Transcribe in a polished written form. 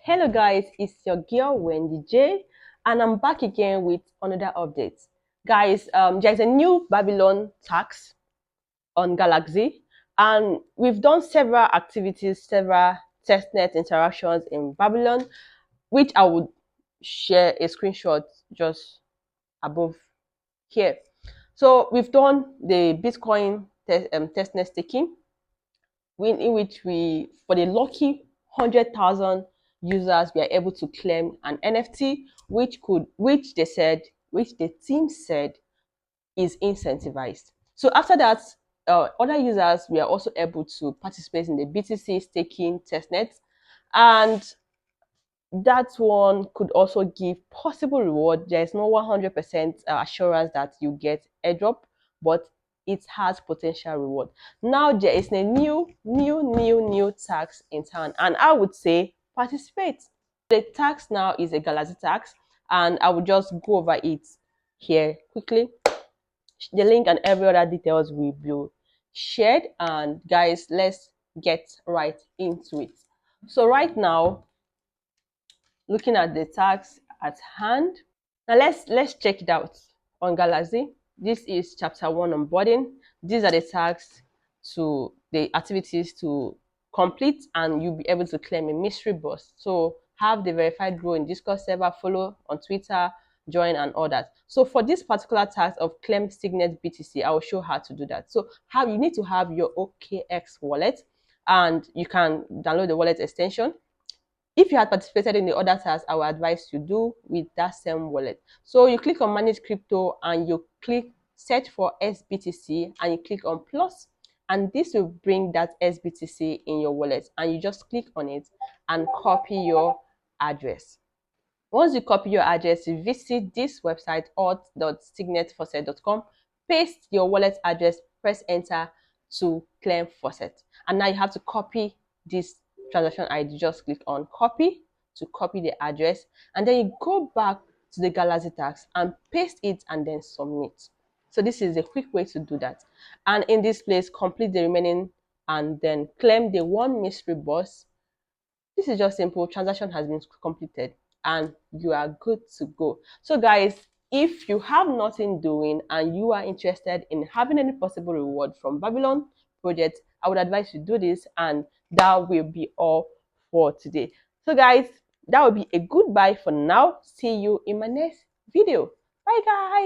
Hello guys, it's your girl Wendy J, and I'm back again with another update. Guys, there's a new Babylon tax on Galaxy, and we've done several activities, several testnet interactions in Babylon, which I would share a screenshot just above here. So we've done the Bitcoin testnet staking, in which we, for the lucky 100,000 users, we are able to claim an NFT, which the team said is incentivized. So after that, other users we are also able to participate in the BTC staking testnet, and that one could also give possible reward. There is no 100% assurance that you get airdrop, but it has potential reward. Now there is a new tax in town, and I would say participate. The tax now is a Galaxy tax, and I will just go over it here quickly. The link and every other details will be shared, and guys, let's get right into it. So right now, looking at the tags at hand. Now let's check it out on Galaxy. This is chapter 1 onboarding. These are the tags to the activities to complete, and you'll be able to claim a mystery bus. So have the verified role in Discord server, follow on Twitter, join, and all that. So for this particular task of claim signet BTC, I will show how to do that. So how you need to have your OKX wallet, and you can download the wallet extension. If you had participated in the other tasks, I would advise you do with that same wallet. So you click on manage crypto and you click search for SBTC and you click on plus, and this will bring that SBTC in your wallet, and you just click on it and copy your address. Once you copy your address, you visit this website auth.signetfaucet.com, paste your wallet address, press enter to claim faucet. And now you have to copy this transaction ID. Just click on copy to copy the address, and then you go back to the Galaxy tax and paste it and then submit. So this is a quick way to do that. And in this place, complete the remaining and then claim the one mystery bus. This is just simple. Transaction has been completed and you are good to go. So guys, if you have nothing doing and you are interested in having any possible reward from Babylon project, I would advise you do this, and that will be all for today. So guys, that will be a goodbye for now. See you in my next video. Bye guys.